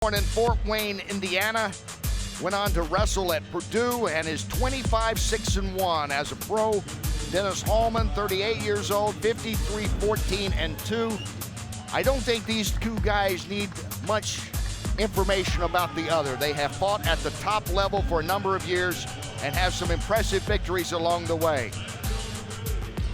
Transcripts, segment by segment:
Born in Fort Wayne, Indiana, went on to wrestle at Purdue and is 25-6-1 as a pro. Dennis Hallman, 38 years old, 53-14-2. I don't think these two guys need much information about the other. They have fought at the top level for a number of years and have some impressive victories along the way.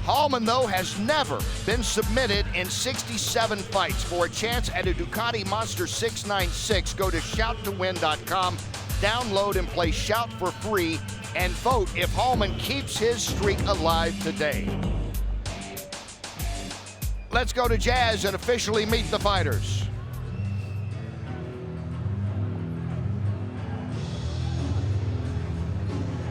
Hallman, though, has never been submitted in 67 fights. For a chance at a Ducati Monster 696, go to shouttowin.com, download and play Shout for free, and vote if Hallman keeps his streak alive today. Let's go to Jazz and officially meet the fighters.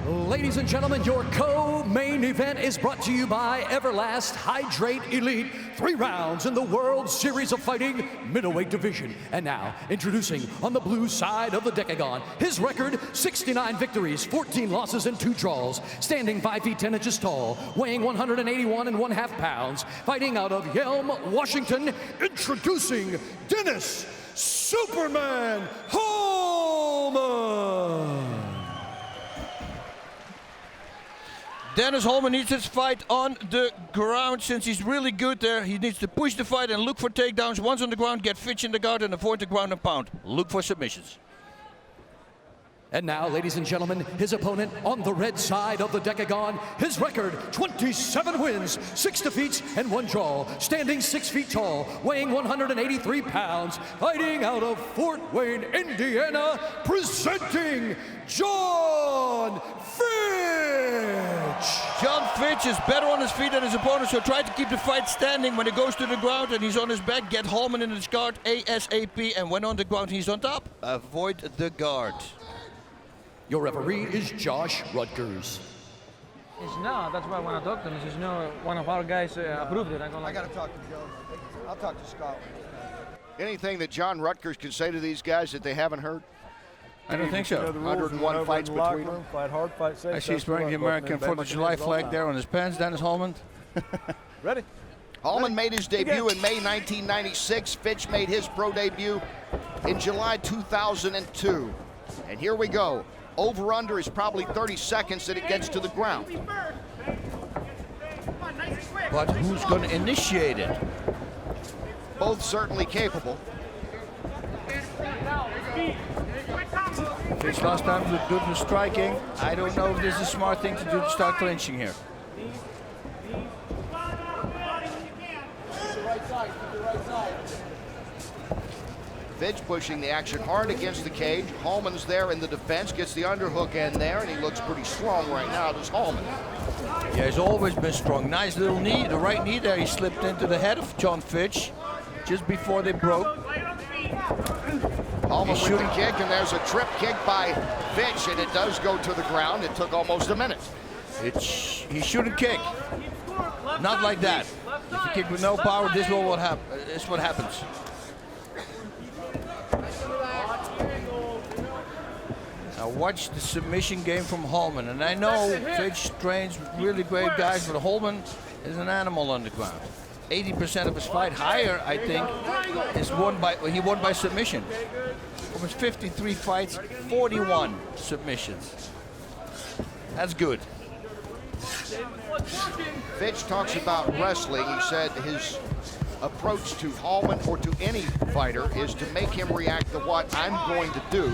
Ladies and gentlemen, your co-main event is brought to you by Everlast Hydrate Elite. 3 rounds in the World Series of Fighting middleweight division. And now, introducing on the blue side of the decagon, his record, 69 victories, 14 losses, and 2 draws. Standing 5 feet 10 inches tall, weighing 181 1/2 pounds. Fighting out of Yelm, Washington, introducing Dennis Superman Hallman. Dennis Hallman needs his fight on the ground since he's really good there. He needs to push the fight and look for takedowns. Once on the ground, get Fitch in the guard and avoid the ground and pound. Look for submissions. And now, ladies and gentlemen, his opponent on the red side of the decagon, his record, 27 wins, 6 defeats, and 1 draw. Standing 6 feet tall, weighing 183 pounds, fighting out of Fort Wayne, Indiana, presenting Jon Fitch. Jon Fitch is better on his feet than his opponent, so try to keep the fight standing. When he goes to the ground and he's on his back, get Hallman in his guard ASAP, and when on the ground he's on top, avoid the guard. Your referee is Josh Rutgers. No, that's why when I talked to him, he says, no, one of our guys approved it. I got to talk to Joe. I'll talk to Scott. Anything that John Rutgers can say to these guys that they haven't heard? I don't think so. 101 fights between them. Fight hard, fight safe. I see he's wearing the American 4th of July flag there on his pants, Dennis Hallman. Ready? Hallman made his debut in May 1996. Fitch made his pro debut in July 2002. And here we go. Over-under is probably 30 seconds that it gets to the ground. But who's going to initiate it? Both certainly capable. Fitch last time looked good with striking. I don't know if this is a smart thing to do to start clinching here. Fitch pushing the action hard against the cage. Hallman's there in the defense, gets the underhook in there, and he looks pretty strong right now, does Hallman. Yeah, he's always been strong. Nice little knee, the right knee there. He slipped into the head of Jon Fitch just before they broke. Hallman with the kick, and there's a trip kick by Fitch, and it does go to the ground. It took almost a minute. He shouldn't kick. Not like that. If you kick with no power, this is what happens. Now watch the submission game from Hallman. And I know Fitch trains really great guys, but Hallman is an animal on the ground. 80% of his fight, higher, I think, he won by submission. From his 53 fights, 41 submissions. That's good. Fitch talks about wrestling. He said his approach to Hallman or to any fighter is to make him react to what I'm going to do.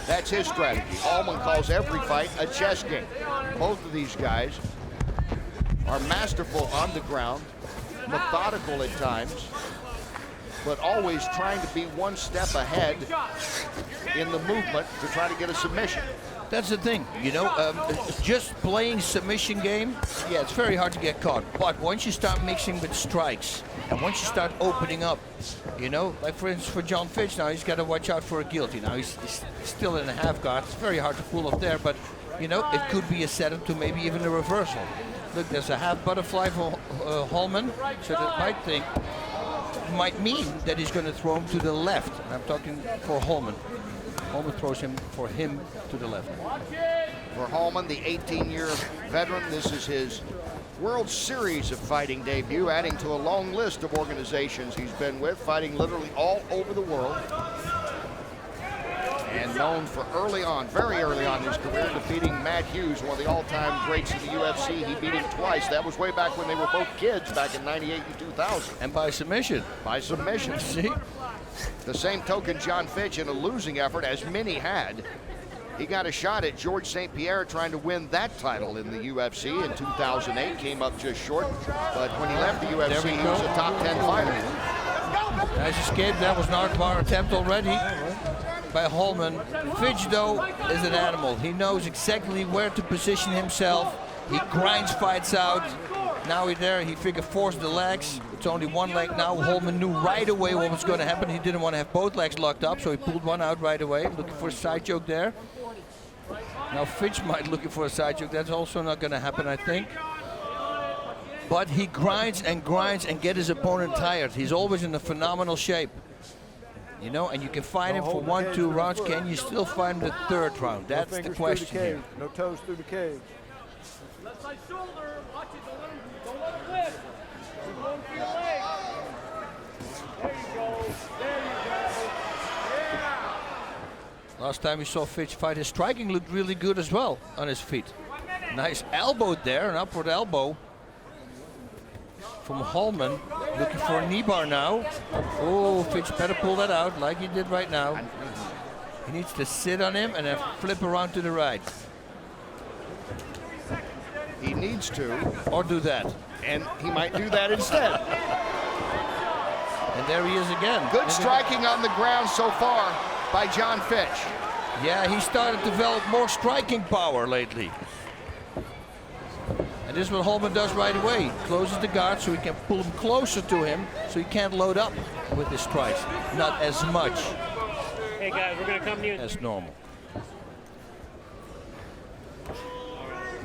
That's his strategy. Hallman calls every fight a chess game. Both of these guys are masterful on the ground, methodical at times, but always trying to be one step ahead in the movement to try to get a submission. That's the thing, you know, just playing submission game, yeah, it's very hard to get caught. But once you start mixing with strikes, and once you start opening up, you know, like for instance for Jon Fitch now, he's got to watch out for a guillotine. Now he's still in a half guard. It's very hard to pull off there, but you know, it could be a setup to maybe even a reversal. Look, there's a half butterfly for Hallman, so that might mean that he's going to throw him to the left. I'm talking for Hallman. Hallman throws him for him to the left. For Hallman, the 18-year veteran, this is his World Series of Fighting debut, adding to a long list of organizations he's been with, fighting literally all over the world. and known for early on, very early on in his career, defeating Matt Hughes, one of the all-time greats in the UFC. He beat him twice. That was way back when they were both kids, back in '98 and 2000. And by submission. By submission. See? The same token, Jon Fitch, in a losing effort, as many had, he got a shot at George St. Pierre trying to win that title in the UFC in 2008. Came up just short, but when he left the UFC, he was a top 10 fighter. Nice escape. That was an armbar attempt already by Hallman. Fitch, though, is an animal. He knows exactly where to position himself. He grinds fights out. Now he's there. He figured force the legs. It's only one leg now. Hallman knew right away what was going to happen. He didn't want to have both legs locked up, so he pulled one out right away. Looking for a side choke there. Now Fitch might looking for a side choke. That's also not going to happen, I think. But he grinds and get his opponent tired. He's always in a phenomenal shape. You know, and you can fight him for 1-2 rounds. Can you still fight him the third round? That's the question here. No toes through the cage. Left side shoulder. Watch it. Don't let him whip. Keep going for your leg. There you go. There you go. Yeah. Last time we saw Fitch fight, his striking looked really good as well on his feet. Nice elbow there, an upward elbow from Hallman. Looking for a knee bar now. Oh, Fitch better pull that out like he did right now. He needs to sit on him and then flip around to the right. He needs to. Or do that. And he might do that instead. And there he is again. Good striking on the ground so far by Jon Fitch. Yeah, he started to develop more striking power lately. And this is what Hallman does right away. He closes the guard so he can pull him closer to him so he can't load up with his strikes. Not as much. Hey guys, we're gonna come to you. As normal.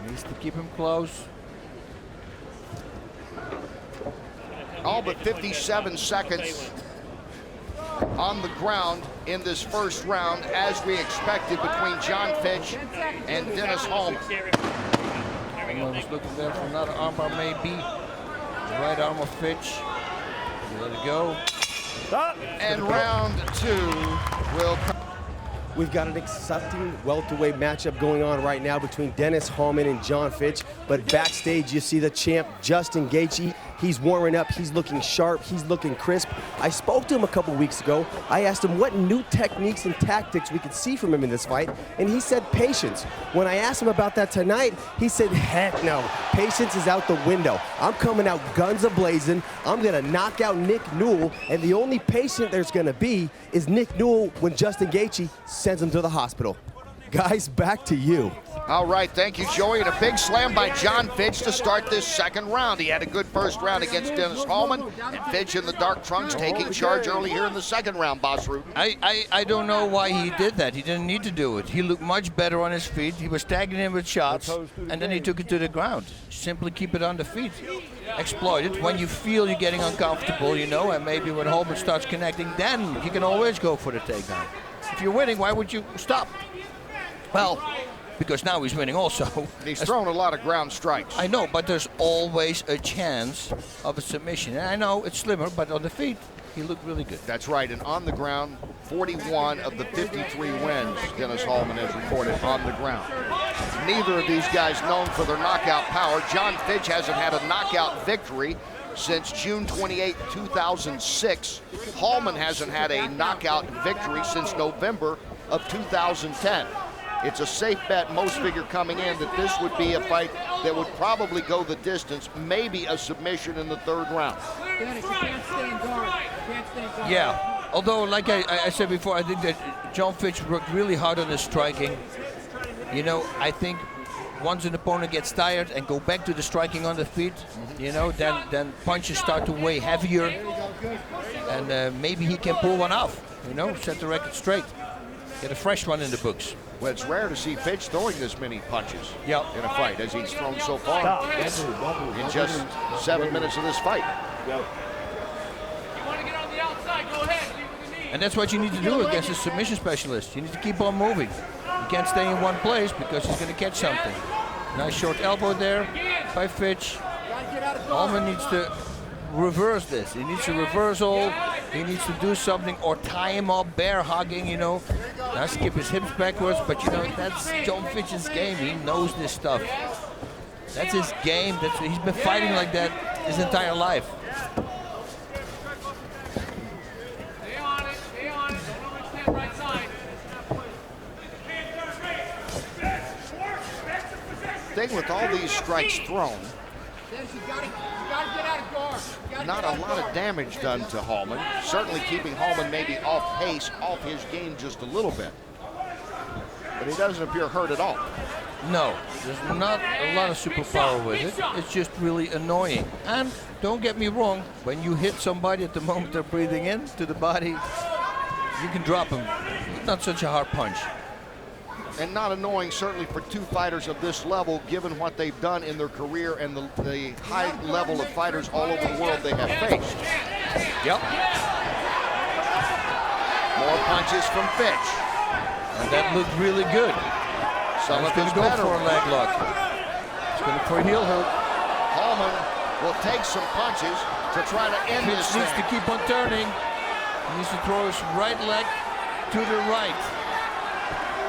He needs to keep him close. All but 57 seconds on the ground in this first round, as we expected, between Jon Fitch and Dennis Hallman. Hallman was looking there for another armbar, maybe. The right arm of Fitch. Let it go. And round two will come. We've got an exciting welterweight matchup going on right now between Dennis Hallman and Jon Fitch. But backstage, you see the champ, Justin Gaethje. He's warming up. He's looking sharp. He's looking crisp. I spoke to him a couple weeks ago. I asked him what new techniques and tactics we could see from him in this fight, and he said patience. When I asked him about that tonight, he said, heck no. Patience is out the window. I'm coming out guns a-blazing. I'm going to knock out Nick Newell, and the only patient there's going to be is Nick Newell when Justin Gaethje sends him to the hospital. Guys, back to you. All right, thank you, Joey. And a big slam by Jon Fitch to start this second round. He had a good first round against Dennis Hallman, and Fitch in the dark trunks taking charge early here in the second round, Boss Root. I don't know why he did that. He didn't need to do it. He looked much better on his feet. He was tagging him with shots, and then he took it to the ground. Simply keep it on the feet. Exploit it. When you feel you're getting uncomfortable, you know, and maybe when Hallman starts connecting, then you can always go for the takedown. If you're winning, why would you stop? Well, because now he's winning also. He's thrown a lot of ground strikes. I know, but there's always a chance of a submission. And I know it's slimmer, but on the feet, he looked really good. That's right, and on the ground, 41 of the 53 wins Dennis Hallman has recorded on the ground. Neither of these guys known for their knockout power. Jon Fitch hasn't had a knockout victory since June 28, 2006. Hallman hasn't had a knockout victory since November of 2010. It's a safe bet, most figure coming in, that this would be a fight that would probably go the distance, maybe a submission in the third round. Dennis, you can't stand guard. You can't stand guard. Yeah, although like I said before, I think that Jon Fitch worked really hard on his striking. You know, I think once an opponent gets tired and go back to the striking on the feet, you know, then punches start to weigh heavier, and maybe he can pull one off, you know, set the record straight. Get a fresh one in the books. Well, it's rare to see Fitch throwing this many punches in Yep. a fight as he's thrown so far in just 7 minutes of this fight. You want to get on the outside, go ahead. See what we need. And that's what you need to do against a submission specialist. You need to keep on moving. You can't stay in one place because he's going to catch something. Nice short elbow there by Fitch. Hallman needs to reverse this. He needs a reversal. He needs to do something or tie him up, bear hugging, you know. Now skip his hips backwards, but you know, that's Jon Fitch's game. He knows this stuff. That's his game. He's been fighting like that his entire life. Stay on it, stay on it. Don't overextend right side. Thing with all these strikes thrown, Dennis, you gotta get out of guard. You gotta not get a out of lot guard. of damage done to Hallman. Certainly keeping Hallman maybe off pace, off his game just a little bit. But he doesn't appear hurt at all. No, there's not a lot of superpower with it. It's just really annoying. And don't get me wrong, when you hit somebody at the moment they're breathing in to the body, you can drop him. It's not such a hard punch. And not annoying, certainly for two fighters of this level, given what they've done in their career and the high level of fighters all over the world they have faced. Yep. More punches from Fitch. And that looked really good. Some of He's going his to go better for a leg lock. He's going for a heel hook. Hallman will take some punches to try to end Fitch this needs to thing. keep on turning. He needs to throw his right leg to the right.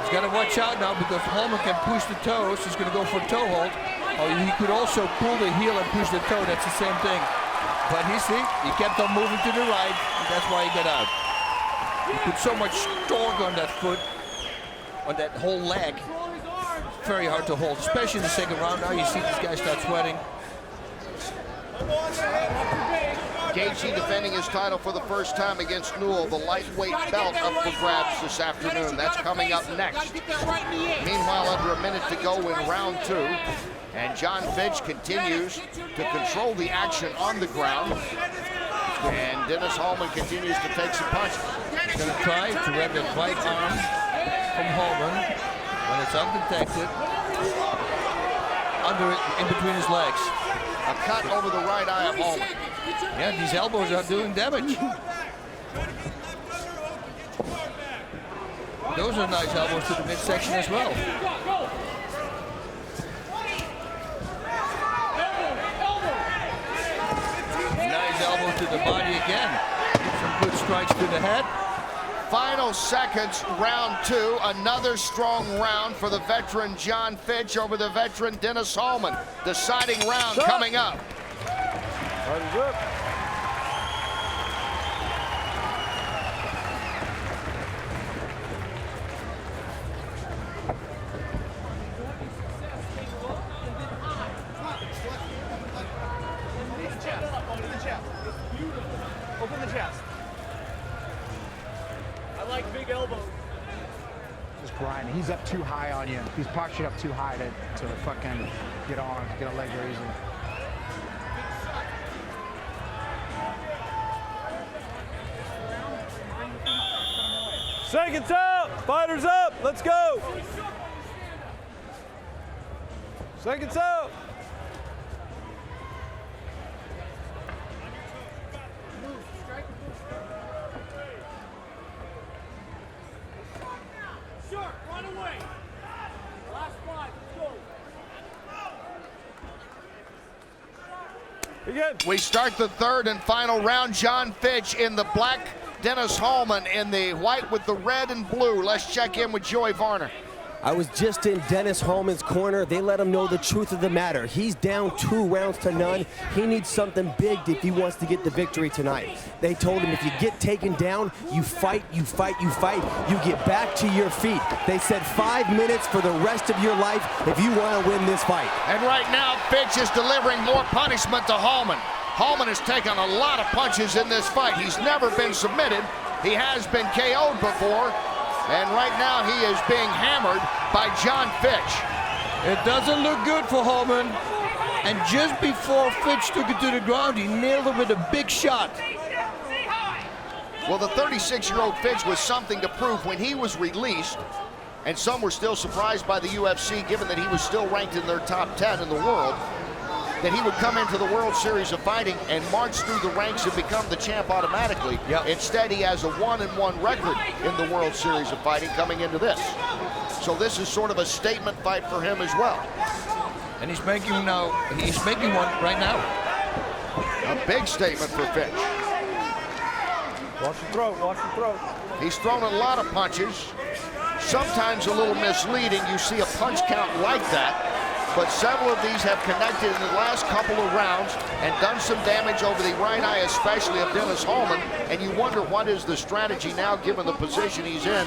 He's got to watch out now because Hallman can push the toes. He's going to go for a toe hold. Oh, he could also pull the heel and push the toe. That's the same thing. But he kept on moving to the right. And that's why he got out. He put so much torque on that foot, on that whole leg. It's very hard to hold, especially in the second round. Now you see this guy start sweating. Gaethje defending his title for the first time against Newell. The lightweight belt up for grabs this afternoon. That's coming up next. Meanwhile, under a minute to go in round two. And Jon Fitch continues to control the action on the ground. And Dennis Hallman continues to take some punches. He's going to try to grab that right arm from Hallman when it's undetected. In between his legs. A cut over the right eye of Hallman. Yeah, these elbows are doing damage. Those are nice elbows to the midsection as well. Nice elbow to the body again. Some good strikes to the head. Final seconds, round two. Another strong round for the veteran Jon Fitch over the veteran Dennis Hallman. Deciding round coming up. Fighter's up. Open the chest. I like big elbows. Just grinding. He's up too high on you. He's postured up too high to fucking get a leg raiser. Seconds out. Fighters up. Let's go. Seconds out. Sharp, run away. Last 5, let's go. Begin. We start the third and final round. Jon Fitch in the black, Dennis Hallman in the white with the red and blue. Let's check in with Joey Varner. I was just in Dennis Hallman's corner. They let him know the truth of the matter. He's down 2 rounds to none. He needs something big if he wants to get the victory tonight. They told him if you get taken down, you fight, you fight, you fight. You get back to your feet. They said 5 minutes for the rest of your life if you want to win this fight. And right now, Fitch is delivering more punishment to Hallman. Hallman has taken a lot of punches in this fight. He's never been submitted. He has been KO'd before. And right now he is being hammered by Jon Fitch. It doesn't look good for Hallman. And just before Fitch took it to the ground, he nailed it with a big shot. Well, the 36-year-old Fitch was something to prove when he was released. And some were still surprised by the UFC, given that he was still ranked in their top 10 in the world, that he would come into the World Series of Fighting and march through the ranks and become the champ automatically. Yep. Instead, he has a 1-1 record in the World Series of Fighting coming into this. So this is sort of a statement fight for him as well. And he's making one right now. A big statement for Fitch. Watch your throat. Watch your throat. He's thrown a lot of punches. sometimes a little misleading. You see a punch count like that, but several of these have connected in the last couple of rounds and done some damage over the right eye, especially of Dennis Hallman. And you wonder what is the strategy now given the position he's in.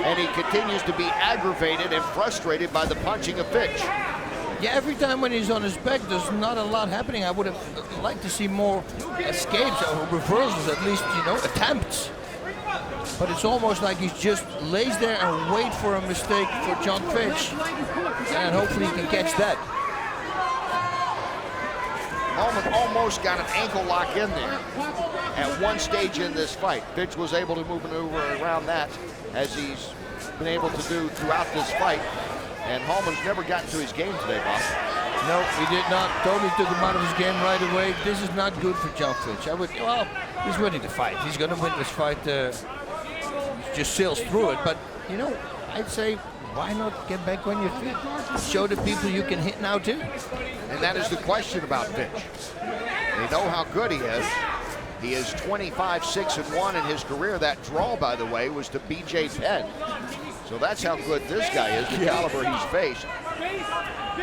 And he continues to be aggravated and frustrated by the punching of Fitch. Yeah, every time when he's on his back, there's not a lot happening. I would have liked to see more escapes or reversals, at least, you know, attempts. But it's almost like he just lays there and wait for a mistake for Jon Fitch, and hopefully he can catch that. Hallman almost got an ankle lock in there at one stage in this fight. Fitch was able to maneuver around that, as he's been able to do throughout this fight. And Hallman's never gotten to his game today, Bob. No, he did not. Totally took him out of his game right away. This is not good for Jon Fitch. Well, he's ready to fight. He's going to win this fight. Just sails through it. But, you know, I'd say, why not get back on your feet? Show the people you can hit now, too. And that is the question about Fitch. They know how good he is. He is 25-6-1 in his career. That draw, by the way, was to B.J. Penn. So that's how good this guy is, the caliber he's faced.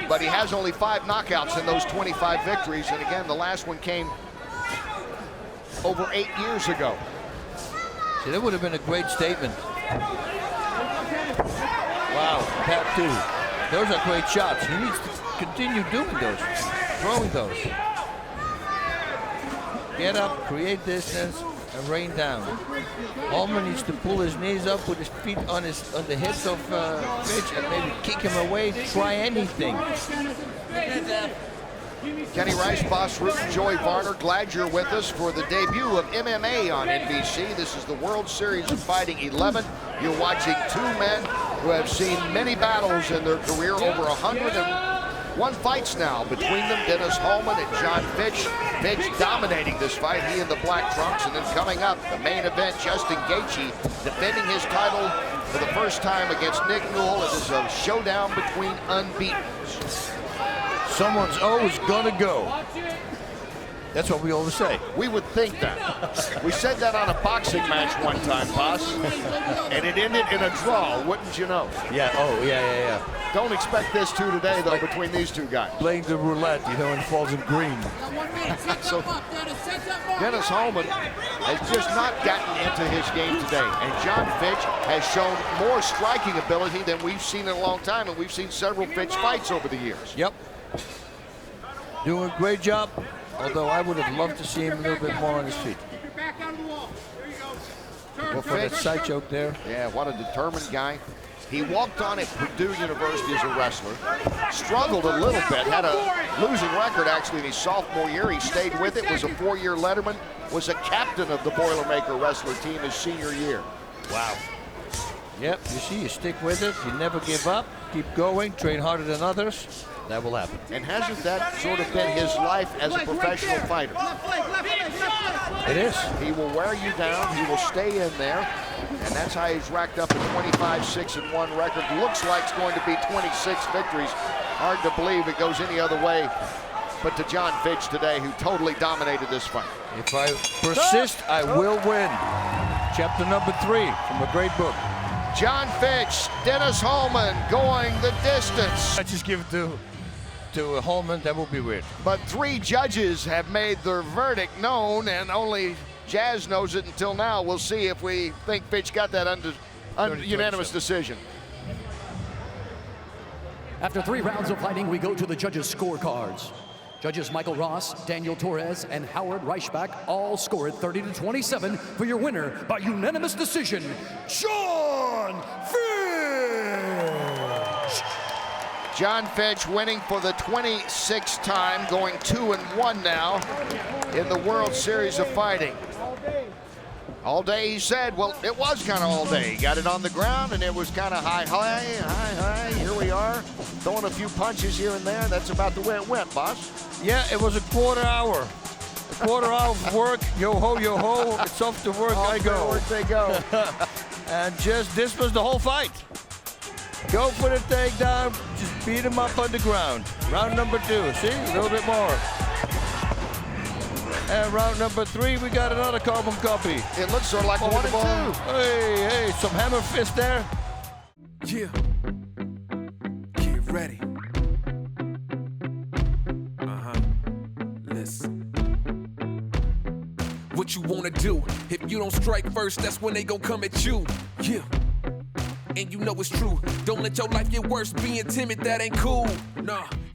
But he has only 5 knockouts in those 25 victories. And again, the last one came over 8 years ago. See, that would have been a great statement. Wow, that too. Those are great shots. He needs to continue doing those, throwing those. Get up, create distance, and rain down. Hallman needs to pull his knees up, put his feet on the hips of Fitch, and maybe kick him away, try anything. Kenny Rice, Boss Root, and Joey Varner, glad you're with us for the debut of MMA on NBC. This is the World Series of Fighting 11. You're watching 2 men who have seen many battles in their career, over 101 fights now between them. Dennis Hallman and Jon Fitch. Fitch dominating this fight, he in the black trunks. And then coming up, the main event, Justin Gaethje defending his title for the first time against Nick Newell. It is a showdown between unbeatens. Someone's always gonna go. That's what we always say. We would think that. We said that on a boxing match one time, Boss. And it ended in a draw, wouldn't you know? Yeah, oh, yeah. Don't expect this two today, though, between these two guys. Playing the roulette, you know, and falls in green. So, Dennis Hallman has just not gotten into his game today. And Jon Fitch has shown more striking ability than we've seen in a long time. And we've seen several Fitch fights over the years. Yep. Doing a great job. Although I would have loved to see him a little bit more on his feet. Well, for that side choke there. Yeah, what a determined guy. He walked on at Purdue University as a wrestler. Struggled a little bit. Had a losing record, actually, in his sophomore year. He stayed with it. Was a 4-year letterman. Was a captain of the Boilermaker wrestler team his senior year. Wow. Yep, you see, you stick with it. You never give up. Keep going. Train harder than others. That will happen. And hasn't that sort of been his life as a professional fighter? It is. He will wear you down. He will stay in there. And that's how he's racked up a 25-6-1 record. Looks like it's going to be 26 victories. Hard to believe it goes any other way but to Jon Fitch today, who totally dominated this fight. If I persist, I will win. Chapter number 3 from a great book. Jon Fitch, Dennis Hallman going the distance. I just give it to Hallman. That will be weird. But 3 judges have made their verdict known, and only Jazz knows it until now. We'll see if we think Fitch got that unanimous decision. After 3 rounds of fighting, we go to the judges' scorecards. Judges Michael Ross, Daniel Torres, and Howard Reichbach all scored 30-27 for your winner by unanimous decision, Jon Fitch! Jon Fitch winning for the 26th time, going 2-1 now in the World Series of Fighting. All day, he said. Well, it was kind of all day. He got it on the ground, and it was kind of high. Here we are, throwing a few punches here and there. That's about the way it went, boss. Yeah, it was a quarter hour. A quarter hour of work. Yo ho, it's off to work. I go. Off to work they go. And just this was the whole fight. Go for the takedown. Just beat him up on the ground. Round number 2. See, a little bit more. And round number 3, we got another carbon copy. It looks sort of like 1 and 2. Hey, some hammer fist there. Yeah. Get ready. Listen. What you wanna do? If you don't strike first, that's when they gon' come at you. Yeah. And you know it's true. Don't let your life get worse. Being timid, that ain't cool. Nah.